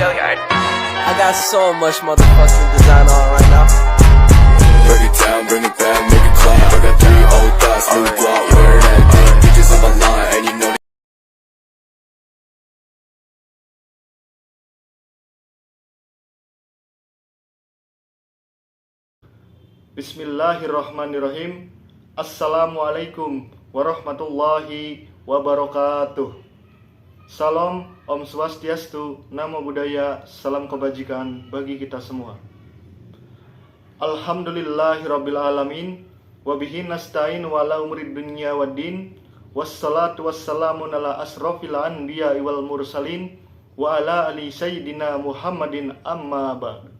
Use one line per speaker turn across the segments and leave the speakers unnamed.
I got so much motherfucking design on right now.
Break it down, bring it back, make it clap. I got 3 old thoughts, new block, where that day. Bitches on my line, and you know.
Bismillahirrahmanirrahim. Assalamualaikum warahmatullahi wabarakatuh. Salam, Om Swastiastu, Namo Buddhaya, salam kebajikan bagi kita semua. Alhamdulillahirabbil alamin, wa bihi nasta'in wa ala umrid dunya waddin, wassalatu wassalamu ala asrofil anbiya wal mursalin, wa ala ali sayyidina Muhammadin amma ba'd.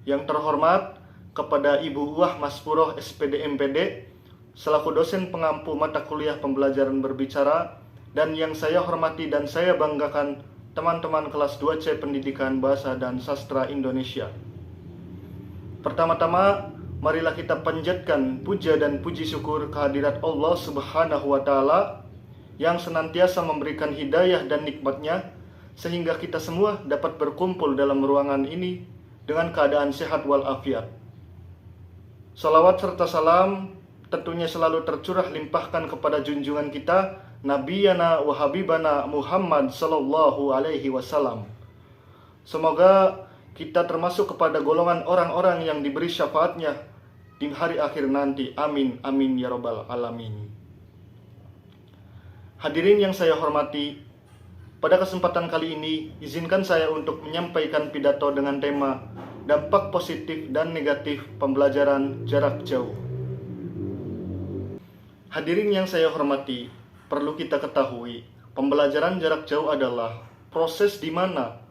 Yang terhormat kepada Ibu Uwah Maspuroh SPD MPD selaku dosen pengampu mata kuliah pembelajaran berbicara, dan yang saya hormati dan saya banggakan teman-teman kelas 2C Pendidikan Bahasa dan Sastra Indonesia. Pertama-tama, marilah kita panjatkan puja dan puji syukur kehadirat Allah Subhanahu wa Ta'ala yang senantiasa memberikan hidayah dan nikmatnya sehingga kita semua dapat berkumpul dalam ruangan ini dengan keadaan sehat walafiat. Salawat serta salam tentunya selalu tercurah limpahkan kepada junjungan kita Nabiyana wa Habibana Muhammad sallallahu alaihi wasallam. Semoga kita termasuk kepada golongan orang-orang yang diberi syafaatnya di hari akhir nanti. Amin, amin ya rabbal alamin. Hadirin yang saya hormati, pada kesempatan kali ini izinkan saya untuk menyampaikan pidato dengan tema dampak positif dan negatif pembelajaran jarak jauh. Hadirin yang saya hormati, perlu kita ketahui, pembelajaran jarak jauh adalah proses di mana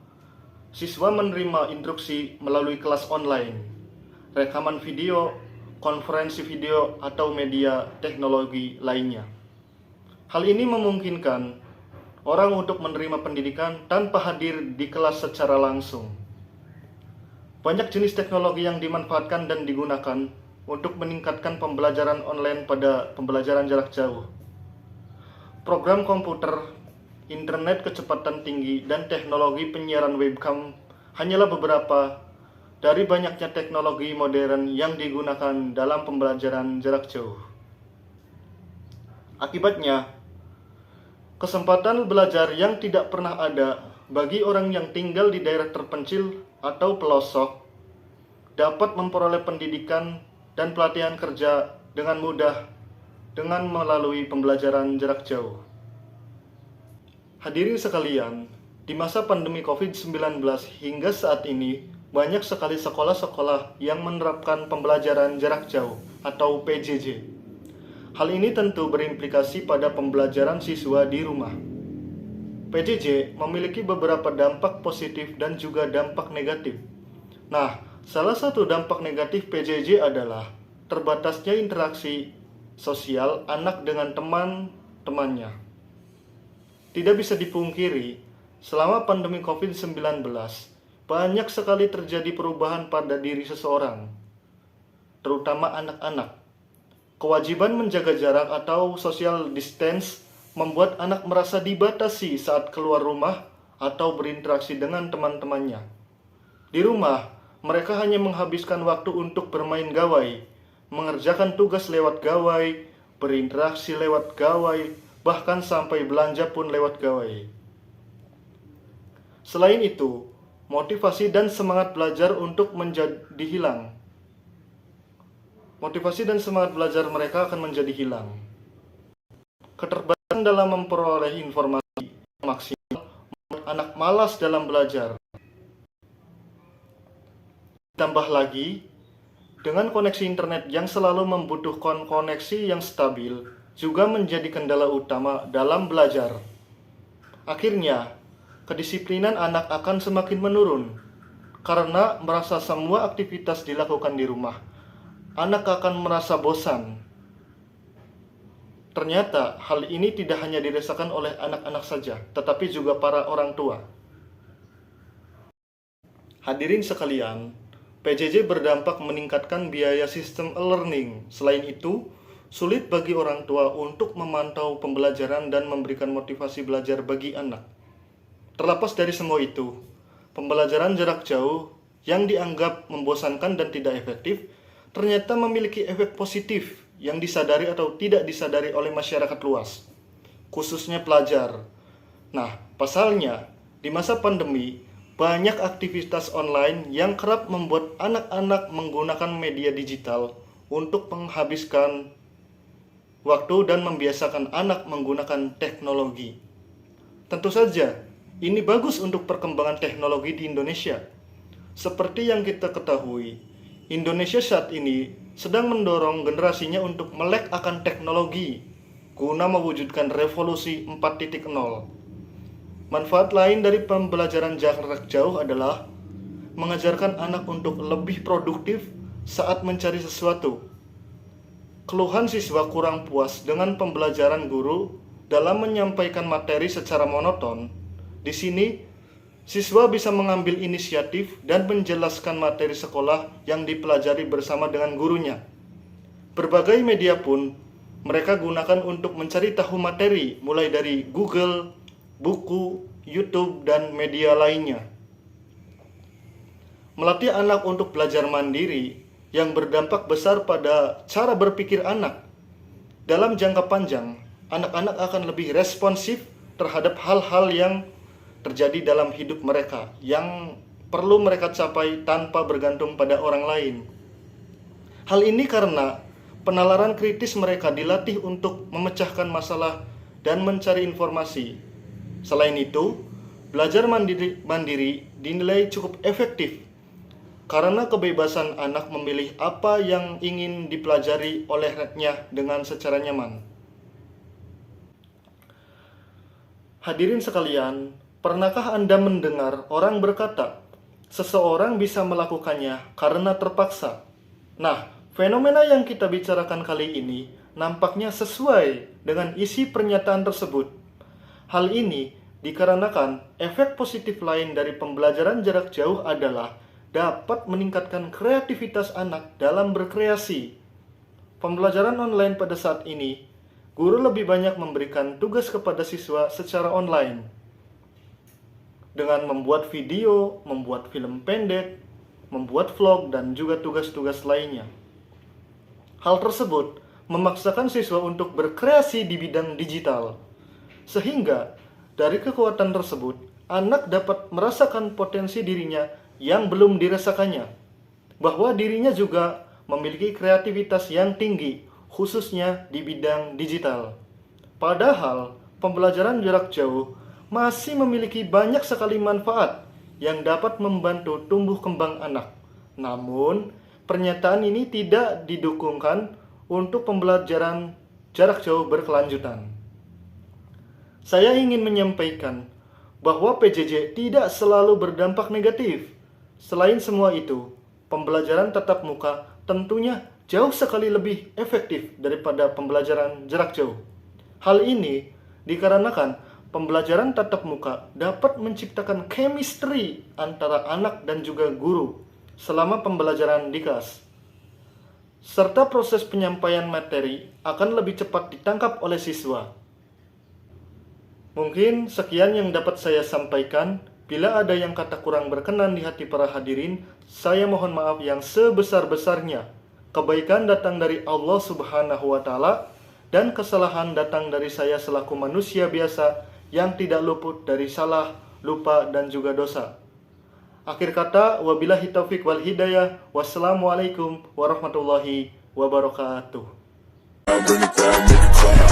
siswa menerima instruksi melalui kelas online, rekaman video, konferensi video, atau media teknologi lainnya. Hal ini memungkinkan orang untuk menerima pendidikan tanpa hadir di kelas secara langsung. Banyak jenis teknologi yang dimanfaatkan dan digunakan untuk meningkatkan pembelajaran online pada pembelajaran jarak jauh. Program komputer, internet kecepatan tinggi, dan teknologi penyiaran webcam hanyalah beberapa dari banyaknya teknologi modern yang digunakan dalam pembelajaran jarak jauh. Akibatnya, kesempatan belajar yang tidak pernah ada bagi orang yang tinggal di daerah terpencil atau pelosok dapat memperoleh pendidikan dan pelatihan kerja dengan mudah dengan melalui pembelajaran jarak jauh. Hadirin sekalian, di masa pandemi COVID-19 hingga saat ini, banyak sekali sekolah-sekolah yang menerapkan pembelajaran jarak jauh atau PJJ. Hal ini tentu berimplikasi pada pembelajaran siswa di rumah. PJJ memiliki beberapa dampak positif dan juga dampak negatif. Nah, salah satu dampak negatif PJJ adalah terbatasnya interaksi sosial anak dengan teman-temannya. Tidak bisa dipungkiri, selama pandemi COVID-19, banyak sekali terjadi perubahan pada diri seseorang, terutama anak-anak. Kewajiban menjaga jarak atau social distance membuat anak merasa dibatasi saat keluar rumah atau berinteraksi dengan teman-temannya. Di rumah, mereka hanya menghabiskan waktu untuk bermain gawai, mengerjakan tugas lewat gawai, berinteraksi lewat gawai, bahkan sampai belanja pun lewat gawai. Selain itu, motivasi dan semangat belajar untuk menjadi hilang. Motivasi dan semangat belajar mereka akan menjadi hilang. Keterbatasan dalam memperoleh informasi maksimal membuat anak malas dalam belajar. Ditambah lagi, dengan koneksi internet yang selalu membutuhkan koneksi yang stabil juga menjadi kendala utama dalam belajar. Akhirnya, kedisiplinan anak akan semakin menurun karena merasa semua aktivitas dilakukan di rumah. Anak akan merasa bosan. Ternyata hal ini tidak hanya dirasakan oleh anak-anak saja, tetapi juga para orang tua. Hadirin sekalian, PJJ berdampak meningkatkan biaya sistem e-learning. Selain itu, sulit bagi orang tua untuk memantau pembelajaran dan memberikan motivasi belajar bagi anak. Terlepas dari semua itu, pembelajaran jarak jauh yang dianggap membosankan dan tidak efektif ternyata memiliki efek positif yang disadari atau tidak disadari oleh masyarakat luas, khususnya pelajar. Nah, pasalnya, di masa pandemi, banyak aktivitas online yang kerap membuat anak-anak menggunakan media digital untuk menghabiskan waktu dan membiasakan anak menggunakan teknologi. Tentu saja, ini bagus untuk perkembangan teknologi di Indonesia. Seperti yang kita ketahui, Indonesia saat ini sedang mendorong generasinya untuk melek akan teknologi guna mewujudkan revolusi 4.0. Manfaat lain dari pembelajaran jarak jauh adalah mengajarkan anak untuk lebih produktif saat mencari sesuatu. Keluhan siswa kurang puas dengan pembelajaran guru dalam menyampaikan materi secara monoton. Di sini, siswa bisa mengambil inisiatif dan menjelaskan materi sekolah yang dipelajari bersama dengan gurunya. Berbagai media pun mereka gunakan untuk mencari tahu materi, mulai dari Google, buku, YouTube, dan media lainnya. Melatih anak untuk belajar mandiri yang berdampak besar pada cara berpikir anak. Dalam jangka panjang, anak-anak akan lebih responsif terhadap hal-hal yang terjadi dalam hidup mereka yang perlu mereka capai tanpa bergantung pada orang lain. Hal ini karena penalaran kritis mereka dilatih untuk memecahkan masalah dan mencari informasi. Selain itu, belajar mandiri dinilai cukup efektif karena kebebasan anak memilih apa yang ingin dipelajari olehnya dengan secara nyaman. Hadirin sekalian, pernahkah Anda mendengar orang berkata, seseorang bisa melakukannya karena terpaksa? Nah, fenomena yang kita bicarakan kali ini nampaknya sesuai dengan isi pernyataan tersebut. Hal ini dikarenakan efek positif lain dari pembelajaran jarak jauh adalah dapat meningkatkan kreativitas anak dalam berkreasi. Pembelajaran online pada saat ini, guru lebih banyak memberikan tugas kepada siswa secara online dengan membuat video, membuat film pendek, membuat vlog, dan juga tugas-tugas lainnya. Hal tersebut memaksakan siswa untuk berkreasi di bidang digital, sehingga dari kekuatan tersebut, anak dapat merasakan potensi dirinya yang belum dirasakannya, bahwa dirinya juga memiliki kreativitas yang tinggi, khususnya di bidang digital. Padahal, pembelajaran jarak jauh masih memiliki banyak sekali manfaat yang dapat membantu tumbuh kembang anak. Namun, pernyataan ini tidak didukungkan untuk pembelajaran jarak jauh berkelanjutan. Saya ingin menyampaikan bahwa PJJ tidak selalu berdampak negatif. Selain semua itu, pembelajaran tatap muka tentunya jauh sekali lebih efektif daripada pembelajaran jarak jauh. Hal ini dikarenakan pembelajaran tatap muka dapat menciptakan chemistry antara anak dan juga guru selama pembelajaran di kelas. Serta proses penyampaian materi akan lebih cepat ditangkap oleh siswa. Mungkin sekian yang dapat saya sampaikan. Bila ada yang kata kurang berkenan di hati para hadirin, saya mohon maaf yang sebesar-besarnya. Kebaikan datang dari Allah Subhanahu wa Ta'ala, dan kesalahan datang dari saya selaku manusia biasa yang tidak luput dari salah, lupa, dan juga dosa. Akhir kata, wabillahi taufiq wal hidayah. Wassalamualaikum warahmatullahi wabarakatuh.
Bring it down, make it clap.